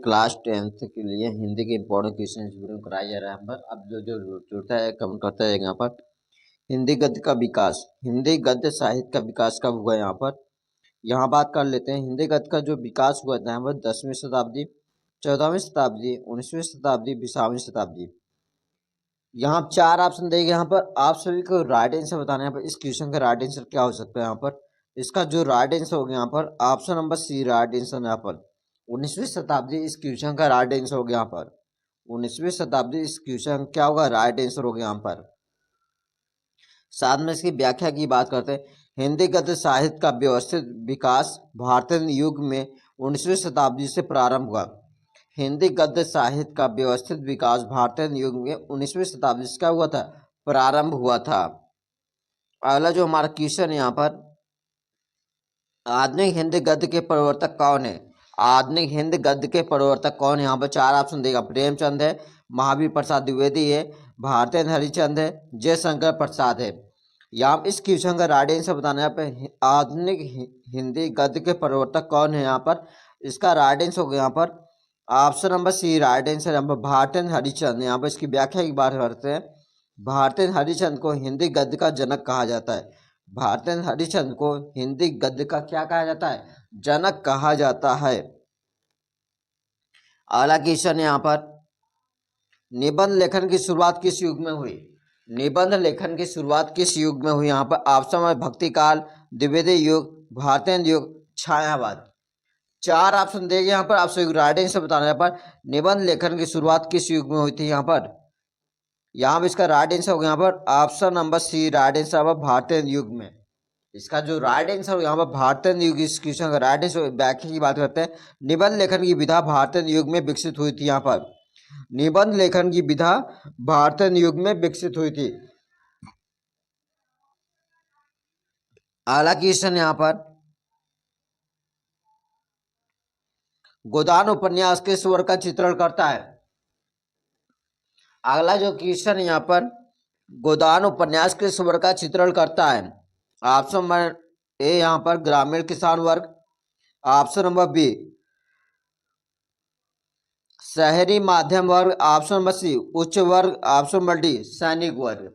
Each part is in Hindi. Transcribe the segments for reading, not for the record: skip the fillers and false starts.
क्लास 10th के लिए हिंदी के इंपॉर्टेंट क्वेश्चन इस वीडियो में कराया जा रहा है। हम अब जो जो जुड़ता है कमेंट करता है यहाँ पर हिंदी गद्य का विकास, हिंदी गद्य साहित्य का विकास कब हुआ यहाँ पर, यहाँ बात कर लेते हैं। हिंदी गद्य का जो विकास हुआ था वह 10वीं शताब्दी, 14वीं शताब्दी, 19वीं शताब्दी, 20वीं शताब्दी। यहाँ चार ऑप्शन देंगे। यहाँ पर आप सभी को राइट आंसर बताना है। यहाँ पर इस क्वेश्चन का राइट आंसर क्या हो सकता है। यहाँ पर इसका जो राइट आंसर होगा यहाँ पर option number C right answer. यहाँ पर 19वीं शताब्दी इस क्वेश्चन का राइट आंसर होगा। यहाँ पर 19वीं शताब्दी इस क्वेश्चन क्या होगा, राइट आंसर होगा यहाँ पर। साथ में इसकी व्याख्या की बात करते हैं। हिंदी गद्य साहित्य का व्यवस्थित विकास भारतीय युग में 19वीं शताब्दी से प्रारंभ हुआ। हिंदी गद्य साहित्य का व्यवस्थित विकास भारतीय युग में 19वीं शताब्दी से क्या हुआ था, प्रारंभ हुआ था। अगला जो हमारा क्वेश्चन है यहाँ पर, आधुनिक हिंदी गद्य के प्रवर्तक कौन है। आधुनिक हिंदी गद्य के प्रवर्तक कौन है। यहाँ पर चार ऑप्शन देगा। प्रेमचंद है, महावीर प्रसाद द्विवेदी है, भारतेंद्र हरिश्चंद्र है, जयशंकर प्रसाद है। यहाँ इस क्वेश्चन का राइट आंसर बताना है। यहाँ पे आधुनिक हिंदी गद्य के प्रवर्तक कौन है। यहाँ पर इसका राइट आंसर होगा यहाँ पर option number C right answer. यहाँ पर भारतेंद्र हरिश्चंद्र। यहाँ पर इसकी व्याख्या की बात करते हैं। भारतेंद्र हरिश्चंद्र को हिंदी गद्य का जनक कहा जाता है। भारतेंद्र हरिश्चंद्र को हिंदी गद्य का क्या कहा जाता है, जनक कहा जाता है। अगला क्वेश्चन यहाँ पर, निबंध लेखन की शुरुआत किस युग में हुई। निबंध लेखन की शुरुआत किस युग में हुई। यहाँ पर ऑप्शन में भक्ति काल, द्विवेदी युग, भारतेंद्र युग, छायावाद। चार ऑप्शन देंगे यहाँ पर। आपसे राइट आंसर बताना है। यहाँ पर निबंध लेखन की शुरुआत किस युग में हुई थी। यहाँ पर इसका राइट आंसर होगा यहाँ पर option number C right answer, Bharatendra युग में। इसका जो राइट आंसर होगा यहाँ पर भारतेंद्र युग। इस क्वेश्चन का राइट आंसर व्याख्या की बात करते हैं। निबंध लेखन की विधा भारतेंद्र युग में विकसित हुई थी। यहाँ पर निबंध लेखन की विधा भारतेंद्र युग में विकसित हुई थी। अगला क्वेश्चन यहाँ पर, गोदान उपन्यास के स्वर का चित्रण करता है। अगला जो क्वेश्चन यहाँ पर, गोदान उपन्यास के स्वर का चित्रण करता है। ऑप्शन नंबर ए यहाँ पर ग्रामीण किसान वर्ग, ऑप्शन नंबर बी शहरी मध्यम वर्ग, ऑप्शन नंबर सी उच्च वर्ग, ऑप्शन नंबर डी सैनिक वर्ग।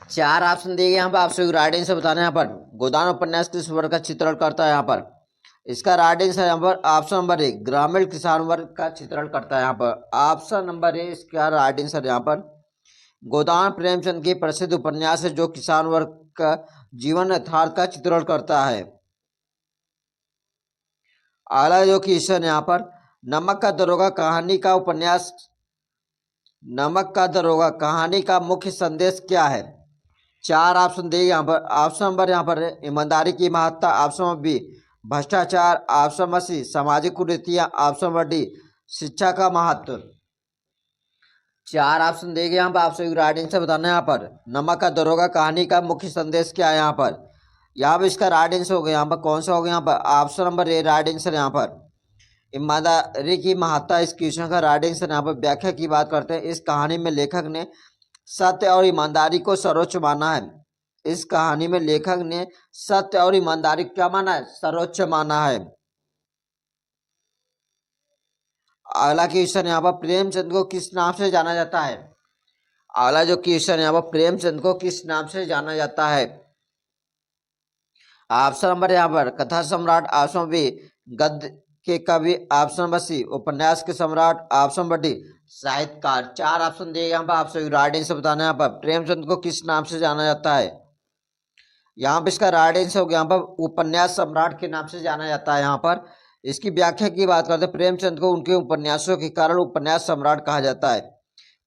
चार ऑप्शन दिए गए यहाँ पर। आपसे राइट आंसर बताना है। यहाँ पर गोदान उपन्यास किस वर्ग का चित्रण करता है। यहाँ पर इसका राइट आंसर यहाँ पर ऑप्शन नंबर ए ग्रामीण किसान वर्ग का चित्रण करता है। यहाँ पर ऑप्शन नंबर ए इसका राइट आंसर। यहाँ पर गोदान प्रेमचंद की प्रसिद्ध उपन्यास है जो किसान वर्ग का जीवन यथार्थ का चित्रण करता है। अगला जो क्वेश्चन यहाँ पर, नमक का दरोगा कहानी का उपन्यास, नमक का दरोगा कहानी का मुख्य संदेश क्या है। चार ऑप्शन दिए यहाँ पर। ऑप्शन नंबर यहाँ पर ईमानदारी की महत्ता, ऑप्शन नंबर बी भ्रष्टाचार, ऑप्शन नंबर सी सामाजिक कुरीतियां, ऑप्शन नंबर डी शिक्षा का महत्व। चार ऑप्शन दिए गए यहाँ पर। आपसे राइट आंसर बताना है। यहाँ पर नमक का दरोगा कहानी का मुख्य संदेश क्या है। यहाँ पर इसका राइट आंसर होगा। यहाँ पर कौन सा होगा। यहाँ पर ऑप्शन नंबर ए राइट आंसर। यहाँ पर ईमानदारी की महत्ता इस क्वेश्चन का राइट आंसर। यहाँ पर व्याख्या की बात करते हैं। इस कहानी में लेखक ने सत्य और ईमानदारी को सर्वोच्च माना है। इस कहानी में लेखक ने सत्य और ईमानदारी क्या माना है, सर्वोच्च माना है। अगला क्वेश्चन यहाँ पर, प्रेमचंद को किस नाम से जाना जाता है। अगला जो क्वेश्चन यहाँ पर, प्रेमचंद को किस नाम से जाना जाता है। ऑप्शन नंबर यहाँ पर कथा सम्राट, ऑप्शन बी गद्य के कवि, ऑप्शन नंबर सी उपन्यास के सम्राट, ऑप्शन नंबर डी साहित्यकार। चार ऑप्शन दिए यहाँ पर। आपसे राइट आंसर बताना है। यहाँ पर प्रेमचंद को किस नाम से जाना जाता है। यहाँ पर इसका राइट आंसर होगा यहाँ पर उपन्यास सम्राट के नाम से जाना जाता है। यहाँ पर इसकी व्याख्या की बात करते हैं। प्रेमचंद को उनके उपन्यासों के कारण उपन्यास सम्राट कहा जाता है।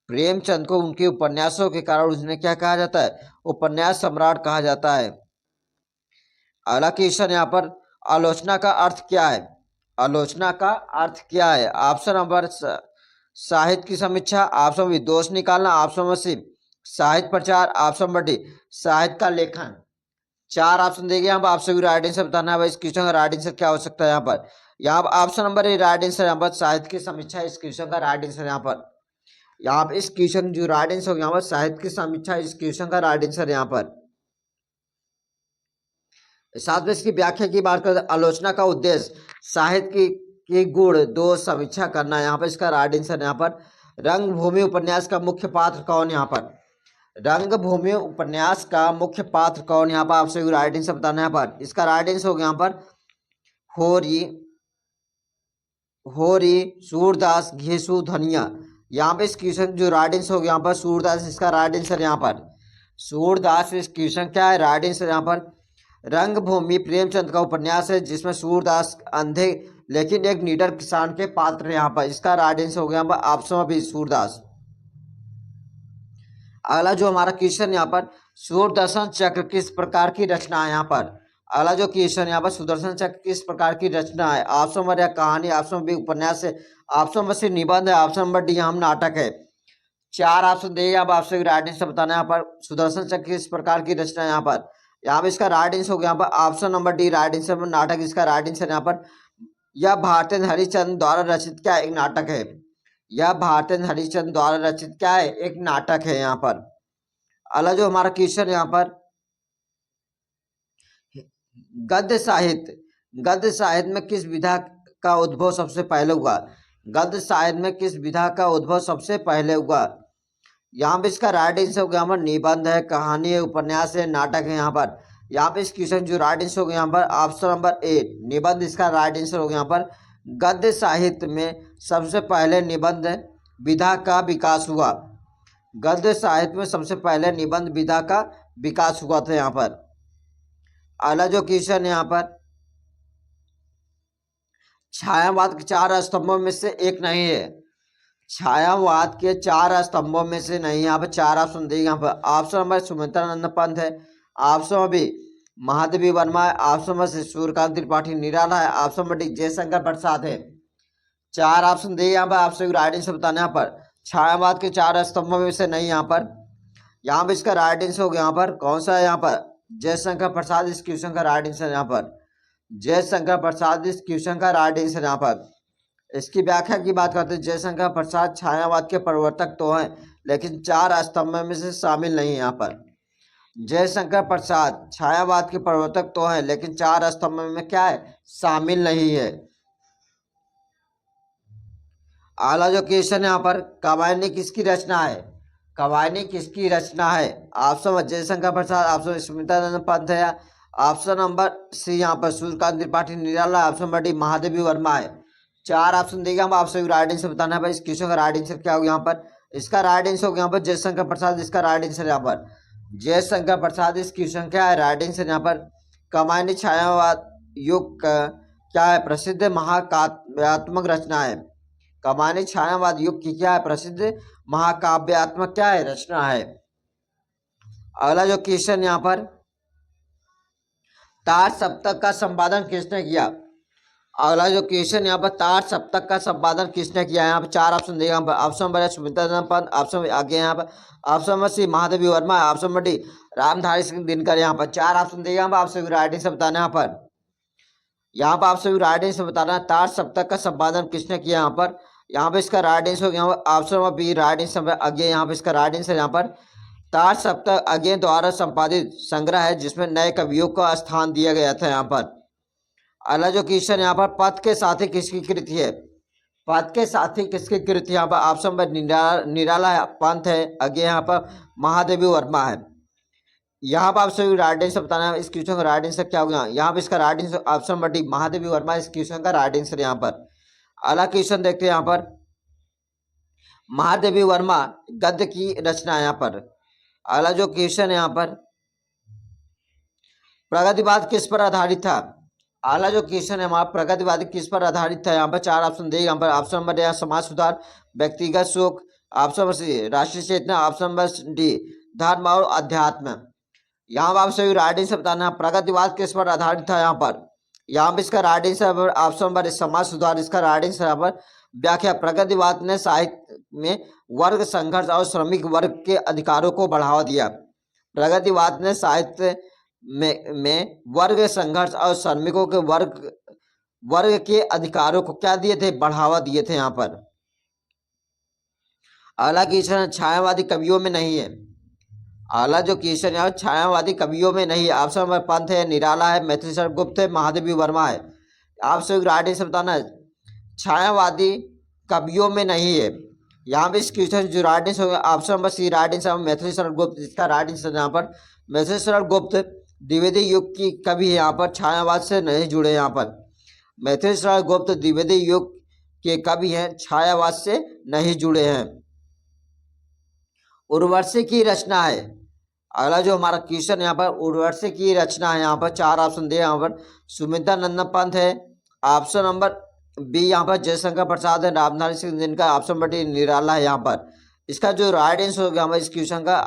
प्रेमचंद को उनके उपन्यासों के कारण उसने क्या कहा जाता है, उपन्यास सम्राट कहा जाता है। अगला क्वेश्चन यहाँ पर, आलोचना का अर्थ क्या है। आलोचना का अर्थ क्या है। ऑप्शन नंबर साहित्य की समीक्षा, ऑप्शन बी दोष निकालना, ऑप्शन नंबर सी साहित्य प्रचार, ऑप्शन नंबर डी साहित्य का लेखन। चार ऑप्शन देंगे यहाँ पर। आपसे भी राइट आंसर बताना है भाई। इस क्वेश्चन का राइट आंसर क्या हो सकता है। यहाँ पर ऑप्शन नंबर ए राइट आंसर। यहाँ पर साहित्य की समीक्षा इस क्वेश्चन का राइट आंसर। यहाँ पर इस क्वेश्चन जो राइट आंसर होगा यहाँ पर साहित्य की समीक्षा इस क्वेश्चन का राइट आंसर। यहाँ पर साथ में इसकी व्याख्या की बात करते हैं। आलोचना का उद्देश्य साहित्य के गुण दोष समीक्षा करना। यहाँ पर इसका राइट आंसर यहाँ पर रंगभूमि उपन्यास का मुख्य पात्र कौन। यहाँ पर रंगभूमि उपन्यास का मुख्य पात्र कौन। यहाँ पर आपसे राइट आंसर बताना। यहाँ पर इसका राइट आंसर हो गया यहाँ पर होरी होरी सूरदास घेसु धनिया। यहाँ पे इस क्वेश्चन जो राइट आंसर हो गया यहाँ पर सूरदास, इसका राइट आंसर यहाँ पर सूरदास। इस क्वेश्चन क्या है राइट आंसर यहाँ पर रंगभूमि प्रेमचंद का उपन्यास है जिसमें सूरदास अंधे लेकिन एक निडर किसान के पात्र यहाँ पर। इसका राइट आंसर हो गया यहाँ पर ऑप्शन बी सूरदास। अगला जो हमारा क्वेश्चन यहाँ पर सुदर्शन चक्र किस प्रकार की रचना है। यहाँ पर अगला जो क्वेश्चन यहाँ पर सुदर्शन चक्र किस प्रकार की रचना है। ऑप्शन नंबर या कहानी, ऑप्शन बी उपन्यास है, ऑप्शन नंबर सी निबंध है, ऑप्शन नंबर डी हम नाटक है। चार ऑप्शन देगा, अब आपसे राइट आंसर बताना है। यहाँ पर सुदर्शन चक्र किस प्रकार की रचना है। यहाँ पर इसका राइट आंसर हो गया यहाँ पर option number D right answer नाटक। इसका राइट आंसर यहाँ पर यह भारतेंद्र हरिश्चंद्र द्वारा रचित क्या एक नाटक है। यह भारतेंद्र हरिश्चंद्र द्वारा रचित क्या है एक नाटक है। यहाँ पर अगला जो हमारा क्वेश्चन यहाँ पर गद्य साहित्य में किस विधा का उद्भव सबसे पहले हुआ। गद्य साहित्य में किस विधा का उद्भव सबसे पहले हुआ। यहाँ पे इसका राइट आंसर हो गया यहाँ पर निबंध है, कहानी है, उपन्यास है, नाटक है। यहाँ पे इस क्वेश्चन जो राइट आंसर हो गया यहाँ पर ऑप्शन नंबर ए निबंध। इसका राइट आंसर हो गया यहाँ पर गद्य साहित्य में सबसे पहले निबंध विधा का विकास हुआ। गद्य साहित्य में सबसे पहले निबंध विधा का विकास हुआ था। यहाँ पर अगला जो क्वेश्चन यहाँ पर छायावाद के चार स्तंभों में से एक नहीं है। छायावाद के चार स्तंभों में से नहीं। यहाँ पर चार ऑप्शन दिए। यहाँ पर ऑप्शन नंबर सुमित्रानंद पंत है, option number B Mahadevi Verma है, option number C Suryakant Tripathi Nirala है, option number D Jaishankar Prasad है। चार ऑप्शन दिए। यहाँ पर आपसे राइट आंसर बताना। यहाँ पर छायावाद के चार स्तंभों में से नहीं। यहाँ पर इसका राइट आंसर हो गया यहाँ पर कौन सा है। यहाँ पर जयशंकर प्रसाद इस क्वेश्चन का राइट आंसर। यहाँ पर जयशंकर प्रसाद इस क्वेश्चन का राइट आंसर। यहाँ पर इसकी व्याख्या की बात करते हैं। जयशंकर प्रसाद छायावाद के प्रवर्तक तो हैं लेकिन चार स्तंभ में से शामिल नहीं है। यहाँ पर जयशंकर प्रसाद छायावाद के प्रवर्तक तो हैं लेकिन चार स्तंभ में क्या है शामिल नहीं है। अगला जो क्वेश्चन है यहाँ पर कामायनी किसकी रचना है। कामायनी किसकी रचना है। Option number Jaishankar Prasad, option Sumitranand Pant है, ऑप्शन नंबर सी यहाँ पर Suryakant Tripathi Nirala, option number D Mahadevi Verma है। चार ऑप्शन देगा, हम आपसे राइट आंसर बताना है भाई। इस क्वेश्चन का राइट आंसर क्या होगा। यहाँ पर इसका राइट आंसर होगा यहाँ पर जयशंकर प्रसाद। इसका राइट आंसर यहाँ पर जयशंकर प्रसाद इस क्वेश्चन क्या है राइट आंसर। यहाँ पर कामायनी छायावाद युग क्या है प्रसिद्ध महाकाव्यात्मक रचना है। कामायनी छायावाद युग की क्या है प्रसिद्ध महाकाव्यात्मक क्या है रचना है। अगला जो क्वेश्चन यहाँ पर तार सप्तक का संपादन किसने किया। अगला जो क्वेश्चन यहाँ पर तार सप्तक का संपादन किसने किया। यहाँ पर चार ऑप्शन देगा। यहाँ पर option number Sumitranand Pant, option आगे यहाँ पर option number C Mahadevi Verma, option number D Ramdhari Singh Dinkar. यहाँ पर चार ऑप्शन देगा। यहाँ पर आपसे राइट आंसर बताना। यहाँ पर आपसे राइट आंसर बताना है तार सप्तक का संपादन किसने किया। यहाँ पर इसका राइट आंसर हो गया option number B right answer आगे। यहाँ पर इसका राइट आंसर यहाँ पर तार सप्तक अज्ञे द्वारा संपादित संग्रह है जिसमें नए कवियों का स्थान दिया गया था। यहाँ पर अगला जो क्वेश्चन यहाँ पर पथ के साथी किसकी कृति है। पथ के साथी किसकी कृति। यहाँ पर ऑप्शन नंबर निराला पंत है, आगे यहाँ पर महादेवी वर्मा है। यहाँ पर आपसे राइट आंसर बताना है। इस क्वेश्चन का राइट आंसर क्या होगा। यहाँ पर इसका right answer option number D Mahadevi Verma इस क्वेश्चन का राइट आंसर। यहाँ पर अगला क्वेश्चन देखते हैं। यहाँ पर महादेवी वर्मा गद्य की रचना है। यहाँ पर अगला जो क्वेश्चन है यहाँ पर प्रगतिवाद किस पर आधारित था। अगला जो क्वेश्चन है हमारा प्रगतिवाद किस पर आधारित था। यहाँ पर चार ऑप्शन देगा। यहाँ पर ऑप्शन नंबर यहाँ समाज सुधार, व्यक्तिगत सुख, ऑप्शन नंबर सी राष्ट्रीय चेतना, ऑप्शन नंबर डी धर्म और अध्यात्म। यहाँ पर आपसे राइट आंसर बताना है प्रगतिवाद किस पर आधारित था। यहाँ पर इसका राइट आंसर ऑप्शन नंबर समाज सुधार। इसका राइट आंसर यहाँ पर व्याख्या प्रगतिवाद ने साहित्य में वर्ग संघर्ष और श्रमिक वर्ग के अधिकारों को बढ़ावा दिया। प्रगतिवाद ने साहित्य में वर्ग संघर्ष और श्रमिकों के वर्ग के अधिकारों को क्या दिए थे बढ़ावा दिए थे। यहाँ पर अगला क्वेश्चन छायावादी कवियों में नहीं है। अगला जो क्वेश्चन है छायावादी कवियों में नहीं है। ऑप्शन नंबर पंत है, निराला है, मैथिली शरण गुप्त है, महादेवी वर्मा है। आपसे राइट आंसर बताना है। छायावादी कवियों में नहीं है। यहाँ पे इस क्वेश्चन जो राइट आंसर होगा option number C right answer Maithili Sharan Gupt, इसका राइट आंसर यहाँ पर मैथिली शरण गुप्त द्विवेदी युग की कवि है, यहाँ पर छायावाद से नहीं जुड़े। यहाँ पर मैथिली शरण गुप्त द्विवेदी युग के कवि हैं, छायावाद से नहीं जुड़े हैं। उर्वशी की रचना है, अगला जो हमारा क्वेश्चन यहाँ पर उर्वशी की रचना है, यहाँ पर चार ऑप्शन दिए। यहाँ पर सुमित्रा नंदन पंत है, ऑप्शन नंबर बी यहाँ पर जयशंकर प्रसाद है, Ramdhari Singh Dinkar, option number D Nirala है। यहाँ पर इसका जो राइट आंसर होगा हमारे इस क्वेश्चन का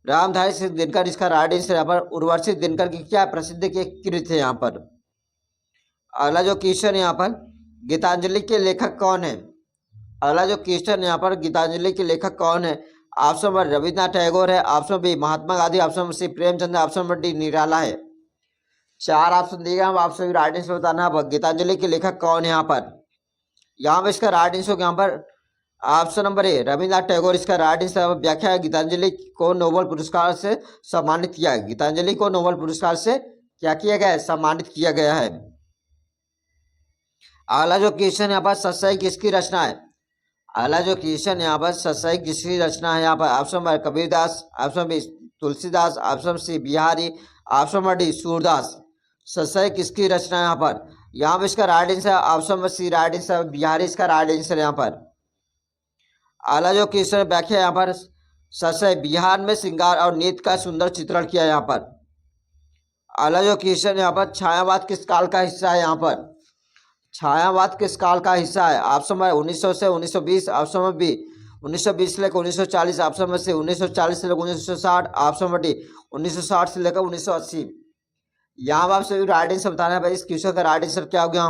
रामधारी सिंह दिनकर, इसका राइट आंसर यहाँ पर उर्वशी दिनकर की क्या प्रसिद्ध की कृत है। यहाँ पर अगला जो क्वेश्चन है यहाँ पर गीतांजलि के लेखक कौन है, अगला जो क्वेश्चन यहाँ पर गीतांजलि के लेखक कौन है, ऑप्शन नंबर रविन्द्रनाथ टैगोर है, option B Mahatma Gandhi, option number C Premchand, option number D Nirala है। चार ऑप्शन दिए गए, हम आप सभी राइट आंसर बताना है। गीतांजलि के लेखक कौन है यहाँ पर इसका राइट आंसर यहाँ पर ऑप्शन नंबर ए रविन्द्रनाथ टैगोर, इसका राइट आंसर व्याख्या है गीतांजलि को नोबेल पुरस्कार से सम्मानित किया है। गीतांजलि को नोबेल पुरस्कार से क्या किया गया है, सम्मानित किया गया है। अगला जो क्वेश्चन यहाँ पर सत्सई किसकी रचना है, अगला जो क्वेश्चन यहाँ पर सत्सई किसकी रचना है, यहाँ पर option number Kabirdas, option B Tulsidas, option C Bihari, option number D Surdas. Satsai किसकी रचना है यहाँ पर इसका right answer option number C right answer Bihari, इसका राइट आंसर यहाँ पर। अगला जो क्वेश्चन व्याख्या यहाँ पर सत्सई बिहार में श्रृंगार और नृत्य का सुंदर चित्रण किया यहाँ पर। अगला जो क्वेश्चन यहाँ पर छायावाद किस काल का हिस्सा है, यहाँ पर छायावाद किस काल का हिस्सा है, ऑप्शन नंबर 1900 से 1920, ऑप्शन नंबर बी 1920 से लेकर 1940, ऑप्शन नंबर सी 1940 से लेकर 1960, ऑप्शन नंबर डी 1960 से लेकर 1980। यहाँ पर आप सभी राइट आंसर बताना है भाई, इस क्वेश्चन का राइट आंसर क्या होगा।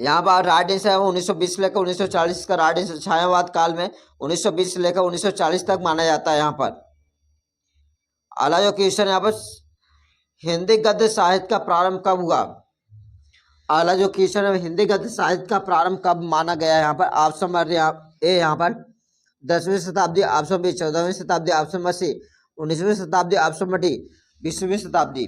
यहाँ पर राइट आंसर है 1920 से लेकर 1940 का राइट आंसर। छायावाद काल में 1920 से लेकर 1940 तक माना जाता है। यहाँ पर अगला जो क्वेश्चन यहाँ पर हिंदी गद्य साहित्य का प्रारंभ कब हुआ, अगला जो क्वेश्चन है हिंदी गद्य साहित्य का प्रारंभ कब माना गया है, यहाँ पर ऑप्शन नंबर ए यहाँ पर 10वीं शताब्दी, ऑप्शन बी 14वीं शताब्दी, ऑप्शन नंबर सी 19वीं शताब्दी, ऑप्शन नंबर डी 20वीं शताब्दी।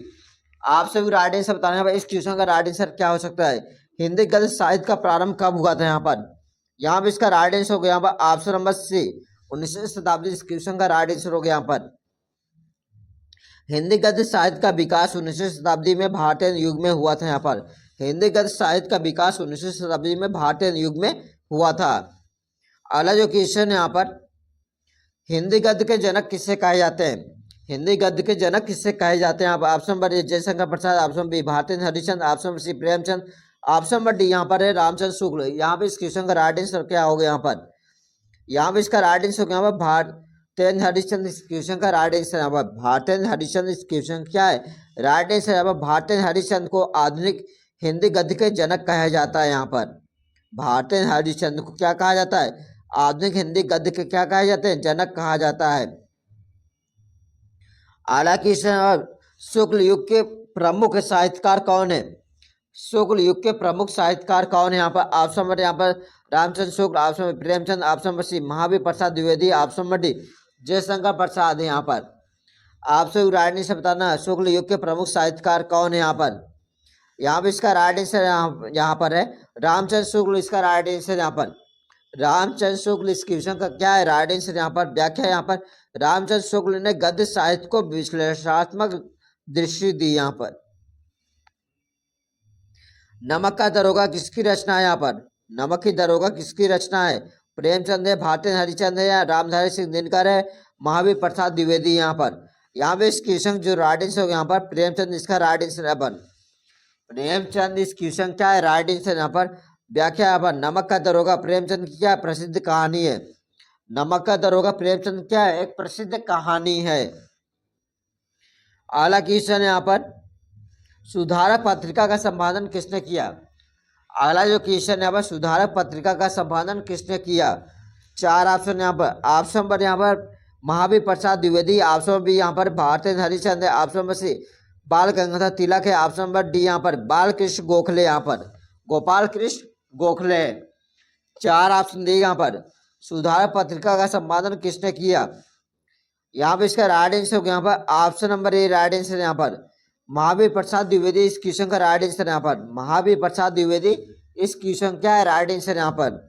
आप सभी राइट आंसर बताना है भाई, इस क्वेश्चन का राइट आंसर क्या हो सकता है, हिंदी गद्य साहित्य का प्रारंभ कब हुआ था। यहाँ पर इसका राइट आंसर हो गया यहाँ पर ऑप्शन नंबर सी 19वीं शताब्दी। इस क्वेश्चन का राइट आंसर हो गया यहाँ पर हिंदी गद्य साहित्य का विकास 19वीं शताब्दी में भारतीय युग में हुआ था। यहाँ पर हिंदी गद्य साहित्य का विकास 19वीं शताब्दी में भारतीय युग में हुआ था। अगला जो क्वेश्चन है यहाँ पर हिंदी गद्य के जनक किससे कहे जाते हैं, हिंदी गद्य के जनक किससे कहे जाते हैं। यहाँ पर option number A Jaishankar Prasad, option B Bharatendra Harishchandra, option number C Premchand, option number D यहाँ पर है रामचंद्र शुक्ल। यहाँ पे इस क्वेश्चन का राइट आंसर क्या होगा, यहाँ पर इसका राइट आंसर यहाँ पर भारतेंद्र हरिश्चंद्र। इस क्वेश्चन का राइट आंसर यहाँ पर भारतेंद्र हरिश्चंद्र। इस क्वेश्चन क्या है राइट आंसर यहाँ पर भारतेंद्र हरिश्चंद्र को आधुनिक हिंदी गद्य के जनक कहा जाता है। यहाँ पर भारतेंद्र हरिश्चंद्र को क्या कहा जाता है, आधुनिक हिंदी गद्य के क्या कहा जाते हैं, जनक कहा जाता है। अगला क्वेश्चन शुक्ल युग के प्रमुख साहित्यकार कौन है, शुक्ल युग के प्रमुख साहित्यकार कौन है। यहाँ पर ऑप्शन नंबर यहाँ पर Ramchandra Shukla, option number Premchand, option number C Mahavir Prasad Dwivedi, option number D Jaishankar Prasad है। यहाँ पर आपसे राइट आंसर बताना है शुक्ल युग के प्रमुख साहित्यकार कौन है। यहाँ पर इसका राइट आंसर यहाँ पर है रामचंद्र शुक्ल। इसका राइट आंसर यहाँ पर रामचंद्र शुक्ल। इस क्वेश्चन का क्या है राइट आंसर यहाँ पर व्याख्या यहाँ पर रामचंद्र शुक्ल ने गद्य साहित्य को विश्लेषणात्मक दृष्टि दी। यहाँ पर नमक का दरोगा किसकी रचना है, यहाँ पर नमक की दरोगा किसकी रचना है, प्रेमचंद है, भारतेंद्र हरिश्चंद्र है, या रामधारी सिंह दिनकर है, महावीर प्रसाद द्विवेदी। यहाँ पे इस क्वेश्चन जो राइट आंसर यहाँ पर प्रेमचंद। इसका राइट आंसर यहाँ पर प्रेमचंद। इस क्वेश्चन क्या है राइट आंसर यहाँ पर व्याख्या यहाँ पर नमक का दरोगा प्रेमचंद की क्या प्रसिद्ध कहानी है, नमक का दरोगा प्रेमचंद क्या है एक प्रसिद्ध कहानी है। अगला क्वेश्चन यहाँ पर सुधारक पत्रिका का संपादन किसने किया, अगला जो क्वेश्चन यहाँ पर सुधारक पत्रिका का संपादन किसने किया। चार ऑप्शन यहाँ पर ऑप्शन नंबर यहाँ पर महावीर प्रसाद द्विवेदी, ऑप्शन बी यहाँ पर Bharatendra Harishchandra, option number C Bal Gangadhar तिलक है, ऑप्शन नंबर डी यहाँ पर बाल कृष्ण गोखले, यहाँ पर गोपाल कृष्ण गोखले है। चार ऑप्शन दिए यहाँ पर सुधारक पत्रिका का संपादन किसने किया। यहाँ पर इसका राइट आंसर होगा यहाँ पर ऑप्शन नंबर ए राइट आंसर यहाँ पर महावीर प्रसाद द्विवेदी, इस क्वेश्चन का राइट आंसर यहाँ पर महावीर प्रसाद द्विवेदी, इस क्वेश्चन क्या है राइट आंसर यहाँ पर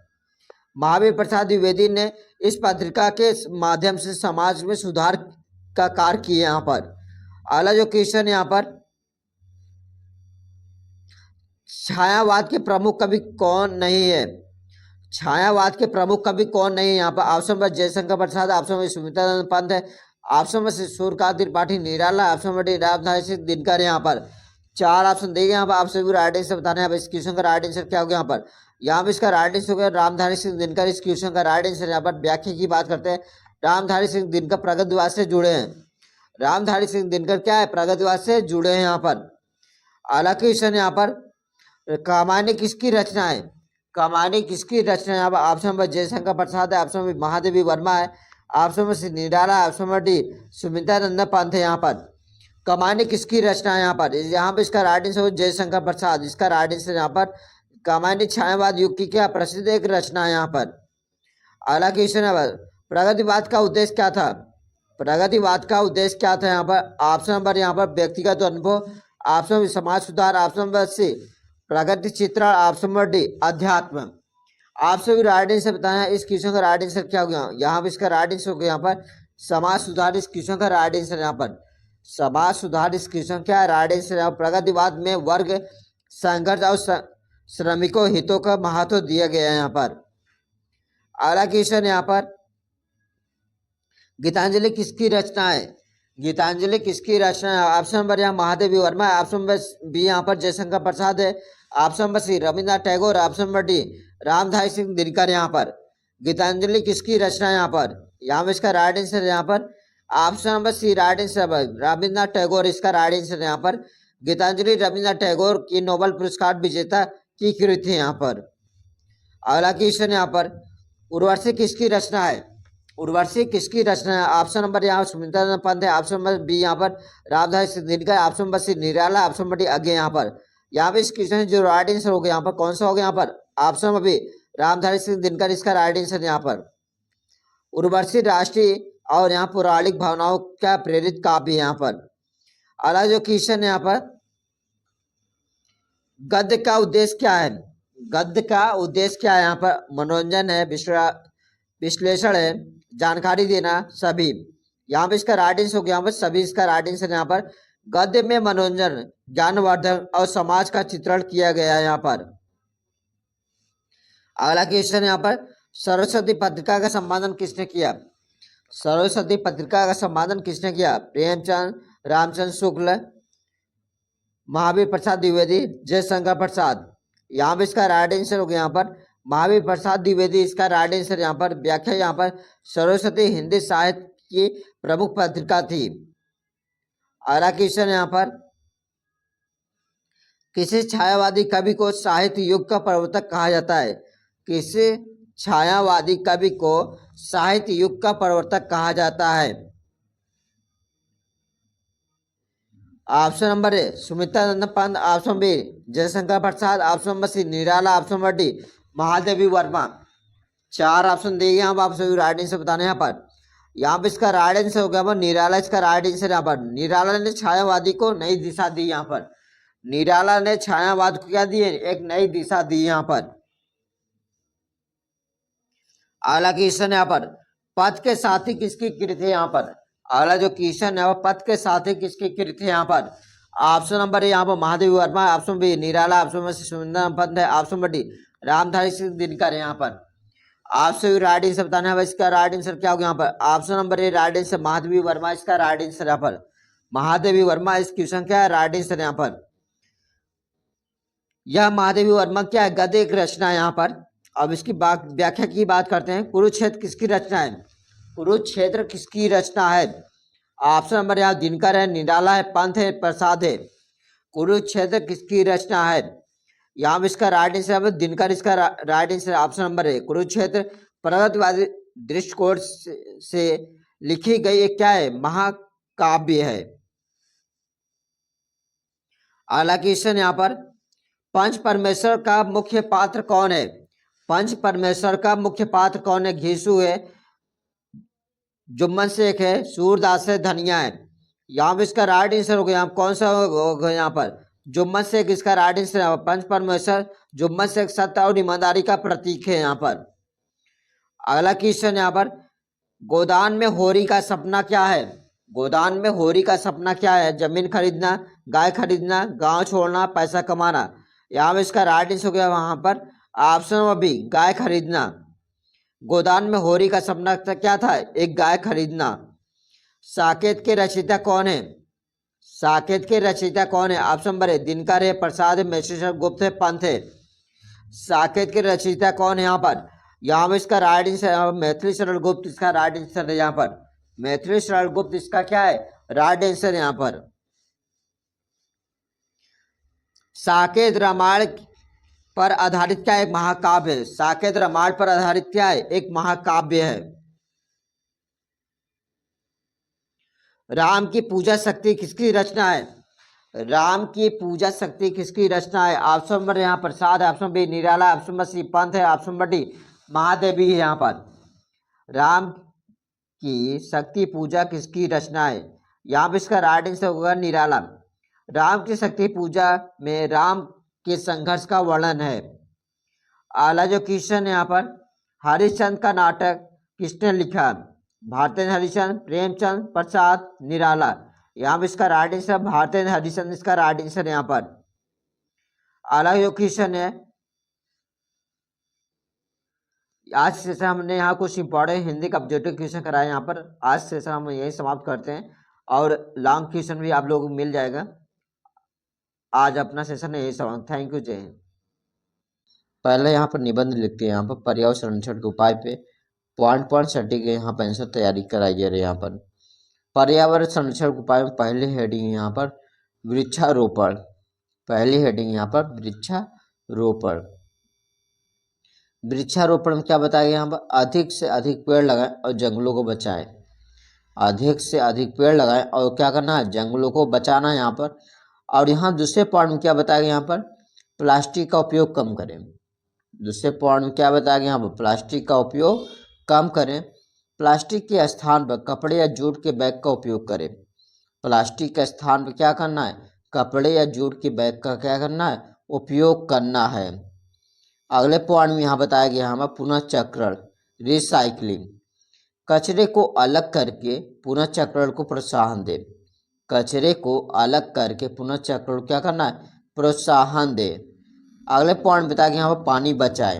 महावीर प्रसाद द्विवेदी ने इस पत्रिका के माध्यम से समाज में सुधार का कार्य किया। यहाँ पर अगला जो क्वेश्चन यहाँ पर, छायावाद के प्रमुख कवि कौन नहीं है? छायावाद के प्रमुख कवि कौन नहीं है? यहाँ पर option number Jaishankar Prasad, option number Sumitranand Pant है, option number Suryakant Tripathi Nirala, option number Ramdhari Singh Dinkar. यहाँ पर 4 ऑप्शन दिए गए। यहाँ पर आप सभी राइट आंसर बताना है। इस क्वेश्चन का राइट आंसर क्या होगा? यहाँ पर इसका राइट आंसर हो गया रामधारी सिंह दिनकर। इस क्वेश्चन का राइट आंसर यहाँ पर व्याख्या की बात करते हैं। रामधारी सिंह दिनकर प्रगतिवाद से जुड़े हैं। रामधारी सिंह दिनकर क्या है? प्रगतिवाद से जुड़े हैं। यहाँ पर अगला क्वेश्चन यहाँ पर, कमानी किसकी रचना है? कमानी किसकी रचना है? यहाँ पर ऑप्शन नंबर जयशंकर प्रसाद है, ऑप्शन नंबर महादेवी वर्मा है, option number C Nirala, option number D Sumitranand Pant है। यहाँ पर कमानी किसकी रचना है? यहाँ पर इसका राइट आंसर जयशंकर प्रसाद। इसका राइट आंसर यहाँ पर कमानी छायावाद युग की क्या प्रसिद्ध एक रचना है। यहाँ पर अगला क्वेश्चन है, प्रगतिवाद का उद्देश्य क्या था? प्रगतिवाद का उद्देश्य क्या था? यहाँ पर ऑप्शन नंबर यहाँ पर व्यक्तिगत अनुभव, ऑप्शन नंबर समाज सुधार, ऑप्शन नंबर सी प्रगति चित्र, ऑप्शन नंबर डी अध्यात्म। आप सभी राइट आंसर बताना है। इस क्वेश्चन का राइट आंसर क्या होगा? यहाँ पर इसका राइट आंसर होगा यहाँ पर समाज सुधार। इस क्वेश्चन का राइट आंसर यहाँ पर समाज सुधार। इस क्वेश्चन क्या है? Right answer. प्रगतिवाद में वर्ग संघर्ष और श्रमिकों हितों का महत्व दिया गया है। यहाँ पर अगला क्वेश्चन यहाँ पर, गीतांजलि किसकी रचना है? गीतांजलि किसकी रचना है? ऑप्शन नंबर यहाँ महादेवी वर्मा है, ऑप्शन नंबर बी यहाँ पर जयशंकर प्रसाद है, option number C Ravindranath Tagore, option number D Ramdhari Singh Dinkar. यहाँ पर गीतांजलि किसकी रचना है? यहाँ पर इसका राइट आंसर यहाँ पर option number C right answer Ravindranath Tagore. इसका राइट आंसर यहाँ पर गीतांजलि रविन्द्रनाथ टैगोर की नोबेल पुरस्कार विजेता की कृति है। यहाँ पर अगला क्वेश्चन यहाँ पर, उर्वशी किसकी रचना है? उर्वशी किसकी रचना है? ऑप्शन नंबर यहाँ सुमित्रानंद पंत है, ऑप्शन नंबर बी यहाँ पर Ramdhari Singh Dinkar, option number C Nirala, option number D आगे। यहाँ पर इस क्वेश्चन जो राइट आंसर हो गया यहाँ पर कौन सा हो गया? यहाँ पर option number B Ramdhari Singh Dinkar. इसका राइट आंसर यहाँ पर उर्वशी राष्ट्रीय और यहाँ पौराणिक भावनाओं का प्रेरित काव्य है। यहाँ पर अगला जो क्वेश्चन है यहाँ पर, गद्य का उद्देश्य क्या है? गद्य का उद्देश्य क्या है? यहाँ पर मनोरंजन है, विश्लेषण है, जानकारी देना, सभी। यहाँ पे इसका राइट आंसर हो गया यहाँ पर सभी। इसका राइट आंसर यहाँ पर गद्य में मनोरंजन, ज्ञानवर्धन और समाज का चित्रण किया गया है। यहाँ पर अगला क्वेश्चन यहाँ पर, सरस्वती पत्रिका का संपादन किसने किया? सरस्वती पत्रिका का संपादन किसने किया? प्रेमचंद, रामचंद्र शुक्ल, महावीर प्रसाद द्विवेदी, जयशंकर प्रसाद। यहाँ पे इसका राइट आंसर हो गया यहाँ पर महावीर प्रसाद द्विवेदी। इसका राइट आंसर यहाँ पर व्याख्या यहाँ पर सरस्वती हिंदी साहित्य की प्रमुख पत्रिका थी। अगला क्वेश्चन यहाँ पर, किसी छायावादी कवि को साहित्य युग का प्रवर्तक कहा जाता है? किसी छायावादी कवि को साहित्य युग का प्रवर्तक कहा जाता है? Option number A Sumitranand Pant, option B Jaishankar Prasad, option number C Nirala, option number D Mahadevi Verma. 4 option दिए गए। आप सभी राइट आंसर बताने यहाँ पर इसका राइट आंसर हो गया निराला। इसका राइट आंसर यहाँ पर निराला ने छायावादी को नई दिशा दी। यहाँ पर निराला ने छायावाद को क्या दी? एक नई दिशा दी। यहाँ पर अगला क्वेश्चन यहाँ पर, पथ के साथी किसकी कृति है? यहाँ पर अगला जो क्वेश्चन है पथ के साथी किसकी कृति है? यहाँ पर ऑप्शन नंबर यहाँ पर Mahadevi Verma, option B Nirala, option number C Sumitranand Pant है, option number D Ramdhari Singh Dinkar. यहाँ पर आपसे राइट आंसर बताना है। इसका राइट आंसर क्या होगा? यहाँ पर ऑप्शन नंबर ए राइट आंसर महादेवी वर्मा। इसका राइट आंसर यहाँ पर महादेवी वर्मा। इस क्वेश्चन क्या है? राइट आंसर यहाँ पर यह महादेवी वर्मा क्या है? गद्य एक रचना है। यहाँ पर अब इसकी व्याख्या की बात करते हैं। कुरुक्षेत्र किसकी रचना है? कुरुक्षेत्र किसकी रचना है? ऑप्शन नंबर यहाँ दिनकर है, निराला है, पंत है, प्रसाद है। कुरुक्षेत्र किसकी रचना है? यहाँ पे इसका राइट आंसर दिनकर। इसका राइट आंसर ऑप्शन नंबर है कुरुक्षेत्र प्रगतिवादी दृष्टिकोण से लिखी गई एक क्या है? महाकाव्य है। अगला क्वेश्चन यहाँ पर, पंच परमेश्वर का मुख्य पात्र कौन है? पंच परमेश्वर का मुख्य पात्र कौन है? घीसू है, जुम्मन शेख है, सूरदास है, धनिया है। यहाँ पे इसका राइट आंसर हो गया। यहाँ कौन सा हो गया यहाँ पर? जुम्मन शेख इसका राइट आंसर है। पंच परमेश्वर जुम्मन शेख सत्य और ईमानदारी का प्रतीक है यहाँ पर। अगला क्वेश्चन यहाँ पर, गोदान में होरी का सपना क्या है? गोदान में होरी का सपना क्या है? जमीन खरीदना, गाय खरीदना, गांव छोड़ना, पैसा कमाना। यहाँ पे इसका राइट आंसर हो गया वहां पर ऑप्शन नंबर बी, गाय खरीदना। गोदान में होरी का सपना क्या था? एक गाय खरीदना। साकेत के रचयिता कौन है? साकेत के रचयिता कौन है? ऑप्शन नंबर ए, दिनकर है, प्रसाद है, मैत्रेय गुप्त है, पंत है। साकेत के रचयिता कौन है यहाँ पर? यहाँ पर इसका राइट आंसर मैथिली शरण गुप्त इसका राइट आंसर है। यहाँ पर मैथिली शरण गुप्त इसका क्या है? राइट आंसर यहाँ पर। साकेत रामायण पर आधारित क्या एक महाकाव्य है? साकेत रामायण पर आधारित क्या है? एक महाकाव्य है। राम की पूजा शक्ति किसकी रचना है? राम की पूजा शक्ति किसकी रचना है? ऑप्शन नंबर यहाँ प्रसाद है, option B Nirala, option number सी पंथ है, ऑप्शन नंबर डी महादेवी है। यहाँ पर राम की शक्ति पूजा किसकी रचना है? यहाँ पर इसका राइट आंसर होगा निराला। राम की शक्ति पूजा में राम के संघर्ष का वर्णन है। अगला जो क्वेश्चन है यहाँ पर, हरिश्चंद्र का नाटक किसने लिखा? भारतेंद्र हरिश्चंद्र, प्रेमचंद, प्रसाद, निराला। यहाँ पर इसका राइट आंसर भारतेंद्र हरिश्चंद्र इसका राइट आंसर यहाँ पर। अगला जो क्वेश्चन है, आज सेशन हमने यहाँ कुछ इंपॉर्टेंट हिंदी का ऑब्जेक्टिव क्वेश्चन कराया। यहाँ पर आज सेशन हम यही समाप्त करते हैं और लॉन्ग क्वेश्चन भी आप लोगों को मिल जाएगा। आज अपना सेशन यही समाप्त। थैंक यू, जय हिंद। पहले यहाँ पर निबंध लिखते हैं। यहाँ पर पर्यावरण संरक्षण के उपाय पे पॉइंट सटीक यहाँ पर आंसर तैयारी कराई जा रही है। यहाँ पर पर्यावरण संरक्षण के उपाय में पहली हेडिंग यहाँ पर वृक्षारोपण। पहली हेडिंग यहाँ पर वृक्षारोपण। वृक्षारोपण में क्या बताया गया? यहाँ पर अधिक से अधिक पेड़ लगाएं और जंगलों को बचाएं। अधिक से अधिक पेड़ लगाएं और क्या करना है? जंगलों को बचाना है यहाँ पर। और यहाँ दूसरे पॉइंट में क्या बताया गया? यहाँ पर प्लास्टिक का उपयोग कम करें। दूसरे पॉइंट में क्या बताया गया? यहाँ पर प्लास्टिक का उपयोग कम करें। प्लास्टिक के स्थान पर कपड़े या जूट के बैग का उपयोग करें। प्लास्टिक के स्थान पर क्या करना है? कपड़े या जूट के बैग का क्या करना है? उपयोग करना है। अगले पॉइंट में यहाँ बताया गया हमें पुनःचक्रण, रिसाइकलिंग। कचरे को अलग करके पुनःचक्रण को प्रोत्साहन दे। कचरे को अलग करके पुनःचक्रण क्या करना है? प्रोत्साहन दे। अगले पॉइंट बताया गया यहाँ पर पानी बचाएं।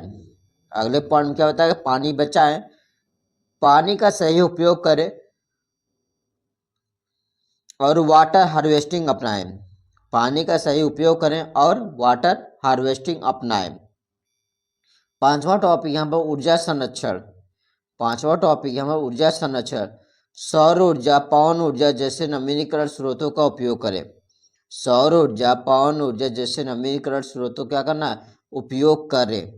अगले पॉइंट में क्या बताया? पानी बचाएं, पानी का सही उपयोग करें और वाटर हार्वेस्टिंग अपनाएं। पानी का सही उपयोग करें और वाटर हार्वेस्टिंग अपनाएं। पांचवा टॉपिक यहाँ पर ऊर्जा संरक्षण। पांचवा टॉपिक यहाँ पर ऊर्जा संरक्षण। सौर ऊर्जा, पवन ऊर्जा जैसे नवीनीकरण स्रोतों का उपयोग करें। सौर ऊर्जा, पवन ऊर्जा जैसे नवीनीकरण स्रोतों क्या करना है? उपयोग करें।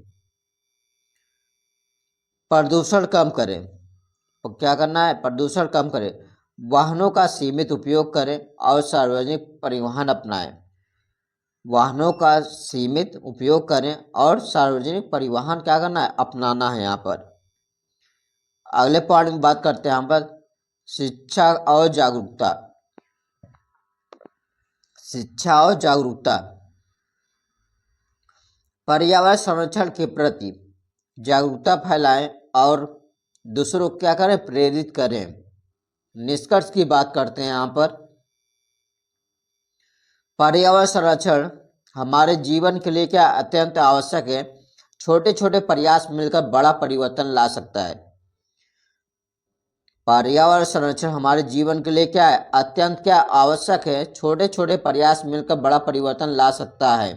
प्रदूषण कम करें। तो क्या करना है? प्रदूषण कम करें। वाहनों का सीमित उपयोग करें और सार्वजनिक परिवहन अपनाएं। वाहनों का सीमित उपयोग करें और सार्वजनिक परिवहन क्या करना है? अपनाना है। यहाँ पर अगले पॉइंट में बात करते हैं यहाँ पर शिक्षा और जागरूकता। शिक्षा और जागरूकता। पर्यावरण संरक्षण के प्रति जागरूकता फैलाएं और दूसरों को क्या करें? प्रेरित करें। निष्कर्ष की बात करते हैं यहाँ पर पर्यावरण संरक्षण हमारे जीवन के लिए क्या अत्यंत आवश्यक है। छोटे छोटे प्रयास मिलकर बड़ा परिवर्तन ला सकता है। पर्यावरण संरक्षण हमारे जीवन के लिए क्या है? अत्यंत क्या आवश्यक है। छोटे छोटे प्रयास मिलकर बड़ा परिवर्तन ला सकता है।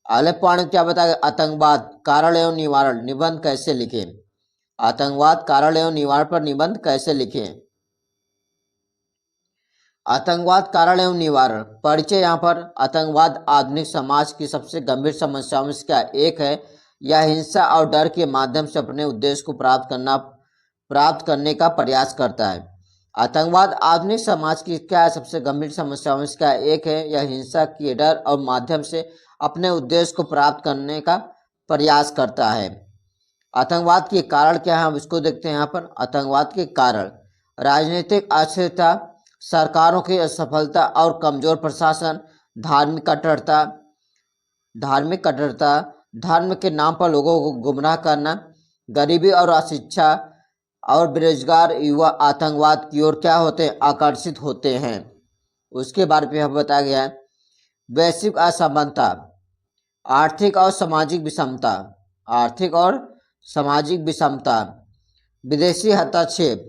अगले पॉइंट क्या बताया? आतंकवाद कारण एवं निवारण निबंध कैसे लिखें। आतंकवाद कारण एवं निवारण पर निबंध कैसे लिखें। आतंकवाद कारण एवं निवारण परिचय। यहाँ पर आतंकवाद आधुनिक समाज की सबसे गंभीर समस्याओं में से क्या एक है। यह हिंसा और डर के माध्यम से अपने उद्देश्य को प्राप्त करने का प्रयास करता है। आतंकवाद आधुनिक समाज की क्या सबसे गंभीर समस्याओं में से क्या एक है। यह हिंसा के डर और माध्यम से अपने उद्देश्य को प्राप्त करने का प्रयास करता है। आतंकवाद के कारण क्या है? हम इसको देखते हैं यहाँ पर आतंकवाद के कारण। राजनीतिक अस्थिरता, सरकारों की असफलता और कमजोर प्रशासन, धार्मिक कट्टरता, धार्मिक कट्टरता, धर्म के नाम पर लोगों को गुमराह करना, गरीबी और अशिक्षा और बेरोजगार युवा आतंकवाद की ओर क्या होते हैं, आकर्षित होते हैं। उसके बारे में हमें बताया गया है वैश्विक असमानता, आर्थिक और सामाजिक विषमता, आर्थिक और सामाजिक विषमता, विदेशी हस्तक्षेप,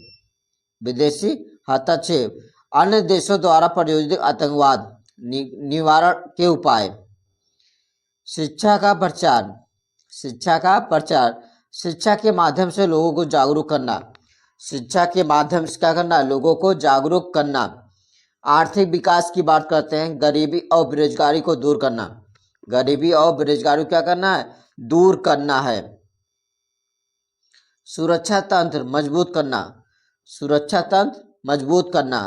विदेशी हस्तक्षेप, अन्य देशों द्वारा प्रायोजित आतंकवाद, निवारण के उपाय, शिक्षा का प्रचार, शिक्षा का प्रचार, शिक्षा के माध्यम से लोगों को जागरूक करना, शिक्षा के माध्यम से क्या करना, लोगों को जागरूक करना। आर्थिक विकास की बात करते हैं, गरीबी और बेरोजगारी को दूर करना, गरीबी और बेरोजगारी को क्या करना है, दूर करना है। सुरक्षा तंत्र मजबूत करना, सुरक्षा तंत्र मजबूत करना,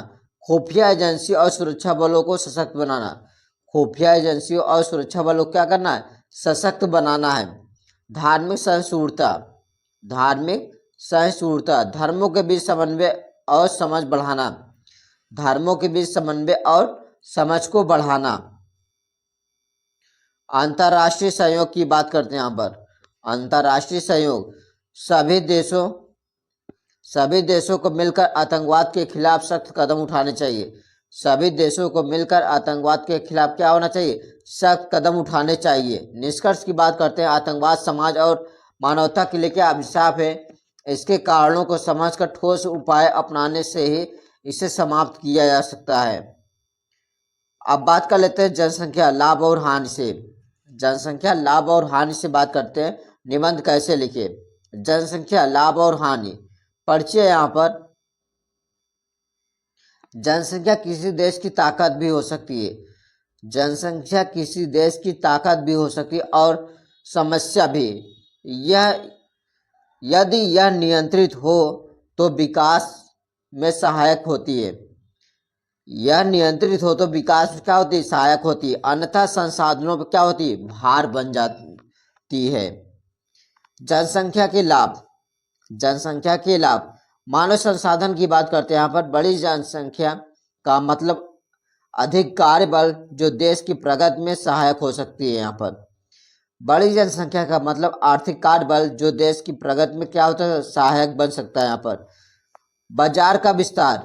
खुफिया एजेंसी और सुरक्षा बलों को सशक्त बनाना, खुफिया एजेंसियों और सुरक्षा बलों को क्या करना है, सशक्त बनाना है। धार्मिक सहिष्णुता, धार्मिक सहिष्णुता, धर्मों के बीच समन्वय और समझ बढ़ाना, धर्मों के बीच समन्वय और समझ को बढ़ाना। अंतर्राष्ट्रीय सहयोग की बात करते हैं यहाँ पर, अंतर्राष्ट्रीय सहयोग, सभी देशों को मिलकर आतंकवाद के खिलाफ सख्त कदम उठाने चाहिए, सभी देशों को मिलकर आतंकवाद के खिलाफ क्या होना चाहिए, सख्त कदम उठाने चाहिए। निष्कर्ष की बात करते हैं, आतंकवाद समाज और मानवता के लिए क्या अभिशाप है, इसके कारणों को समझकर ठोस उपाय अपनाने से ही इसे समाप्त किया जा सकता है। अब बात कर लेते हैं जनसंख्या लाभ और हानि से, जनसंख्या लाभ और हानि से बात करते हैं, निबंध कैसे लिखे। जनसंख्या लाभ और हानि, परिचय यहाँ पर, जनसंख्या किसी देश की ताकत भी हो सकती है, जनसंख्या किसी देश की ताकत भी हो सकती है और समस्या भी। यह यदि यह नियंत्रित हो तो विकास में सहायक होती है, यह नियंत्रित हो तो विकास में क्या होती है, सहायक होती है, अन्यथा संसाधनों पर क्या होती है, भार बन जाती है। जनसंख्या के लाभ, जनसंख्या के लाभ, मानव संसाधन की बात करते हैं यहाँ पर, बड़ी जनसंख्या का मतलब अधिक कार्यबल जो देश की प्रगति में सहायक हो सकती है। यहाँ पर बड़ी जनसंख्या का मतलब आर्थिक कार्यबल जो देश की प्रगति में क्या होता है, सहायक बन सकता है। यहाँ पर बाजार का विस्तार,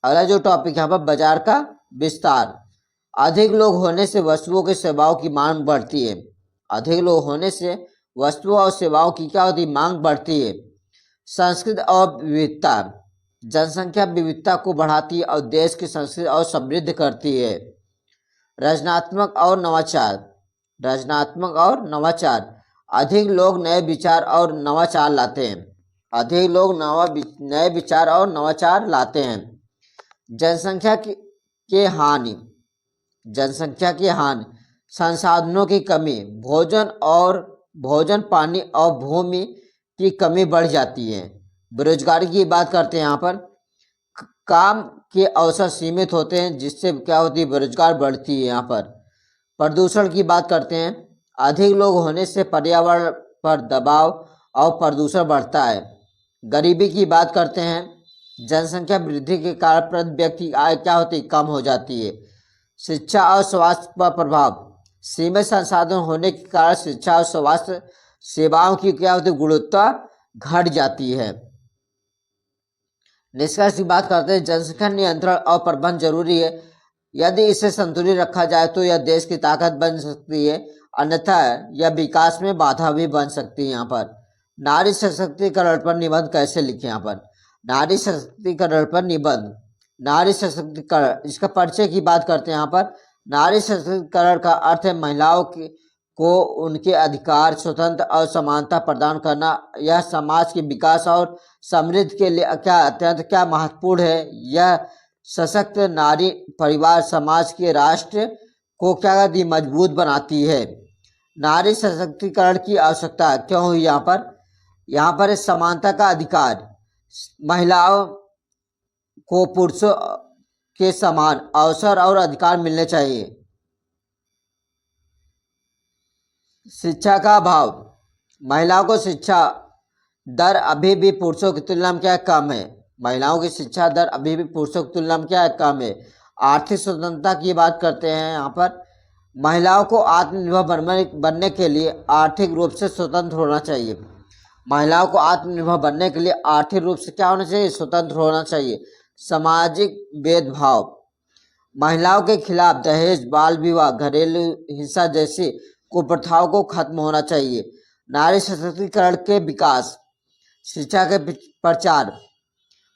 अगला जो टॉपिक यहाँ पर बाजार का विस्तार, अधिक लोग होने से वस्तुओं की सेवाओं की मांग बढ़ती है, अधिक लोग होने से वस्तुओं और सेवाओं की क्या होती है, मांग बढ़ती है। संस्कृति और विविधता, जनसंख्या विविधता को बढ़ाती है और देश की संस्कृति और समृद्ध करती है। रचनात्मक और नवाचार, रचनात्मक और नवाचार, अधिक लोग नए विचार और नवाचार लाते हैं, अधिक लोग नए विचार और नवाचार लाते हैं। जनसंख्या के हानि, जनसंख्या की हानि, संसाधनों की कमी, भोजन पानी और भूमि की कमी बढ़ जाती है। बेरोजगारी की बात करते हैं यहाँ पर, काम के अवसर सीमित होते हैं जिससे क्या होती है, बेरोजगार बढ़ती है। यहाँ पर प्रदूषण की बात करते हैं, अधिक लोग होने से पर्यावरण पर दबाव और प्रदूषण बढ़ता है। गरीबी की बात करते हैं, जनसंख्या वृद्धि के कारण प्रति व्यक्ति आय क्या होती है, कम हो जाती है। शिक्षा और स्वास्थ्य पर प्रभाव, सीमित संसाधन होने के कारण शिक्षा और स्वास्थ्य सेवाओं की क्या होती है, गुणवत्ता घट जाती है। निष्कर्ष की बात करते हैं, जनसंख्या नियंत्रण और प्रबंधन जरूरी है, यदि इसे संतुलित रखा जाए तो यह देश की ताकत बन सकती है, अन्यथा यह विकास में बाधा भी बन सकती है। यहाँ पर नारी सशक्तिकरण पर निबंध कैसे लिखे, यहाँ पर नारी सशक्तिकरण पर निबंध, नारी सशक्तिकरण, इसका परिचय की बात करते हैं। यहाँ पर नारी सशक्तिकरण का अर्थ है महिलाओं को उनके अधिकार, स्वतंत्र और समानता प्रदान करना। यह समाज के विकास और समृद्धि के लिए क्या अत्यंत क्या महत्वपूर्ण है। यह सशक्त नारी परिवार, समाज के, राष्ट्र को क्या करती, मजबूत बनाती है। नारी सशक्तिकरण की आवश्यकता क्यों हुई यहाँ पर समानता का अधिकार, महिलाओं को पुरुषों के समान अवसर और अधिकार मिलने चाहिए। शिक्षा का अभाव, महिलाओं को शिक्षा दर अभी भी पुरुषों की तुलना में क्या कम है, महिलाओं की शिक्षा दर अभी भी पुरुषों की तुलना में क्या है, कम है। आर्थिक स्वतंत्रता की बात करते हैं यहाँ पर। महिलाओं को आत्मनिर्भर बनने के लिए आर्थिक रूप से स्वतंत्र होना चाहिए। महिलाओं को आत्मनिर्भर बनने के लिए आर्थिक रूप से क्या होना चाहिए, स्वतंत्र होना चाहिए। सामाजिक भेदभाव, महिलाओं के खिलाफ दहेज, बाल विवाह, घरेलू हिंसा जैसी कुप्रथाओं को खत्म होना चाहिए। नारी सशक्तिकरण के विकास, शिक्षा के प्रचार,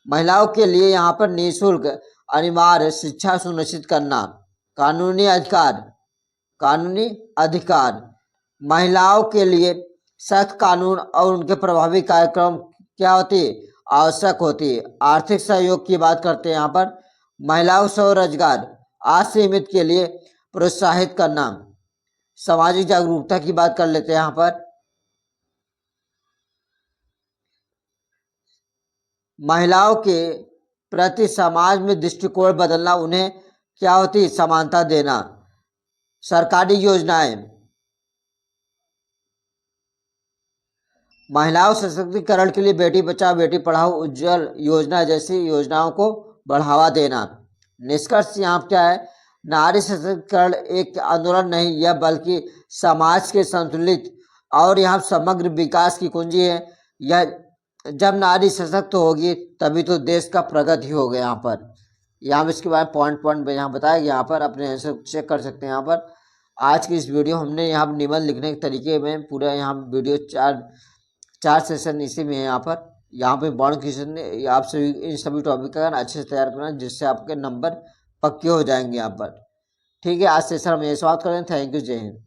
महिलाओं के लिए यहाँ पर निःशुल्क अनिवार्य शिक्षा सुनिश्चित करना। कानूनी अधिकार, महिलाओं के लिए सख्त कानून और उनके प्रभावी कार्यक्रम क्या होती है, आवश्यक होती है। आर्थिक सहयोग की बात करते हैं यहाँ पर। महिलाओं स्वरोजगार असीमित के लिए प्रोत्साहित करना। सामाजिक जागरूकता की बात कर लेते हैं यहाँ पर। महिलाओं के प्रति समाज में दृष्टिकोण बदलना, उन्हें क्या होती है, समानता देना। सरकारी योजनाएं, महिलाओं सशक्तिकरण के लिए बेटी बचाओ बेटी पढ़ाओ उज्जवल योजना जैसी योजनाओं को बढ़ावा देना। निष्कर्ष यहाँ क्या है, नारी सशक्तिकरण एक आंदोलन नहीं, यह बल्कि समाज के संतुलित और यहाँ समग्र विकास की कुंजी है। यह जब नारी सशक्त होगी तभी तो देश का प्रगति होगा। यहाँ पर इसके बारे में पॉइंट यहाँ बताया, यहाँ पर अपने आंसर चेक कर सकते हैं। यहाँ पर आज की इस वीडियो हमने यहाँ निबंध लिखने के तरीके में पूरा यहाँ वीडियो चार सेशन इसी में है। यहाँ पे बॉन्ड क्वेश्चन आप सभी इन सभी टॉपिक का अच्छे से तैयार करना, जिससे आपके नंबर पक्के हो जाएंगे यहाँ पर। ठीक है, आज सेशन हम ये समाप्त करें। थैंक यू, जय हिंद।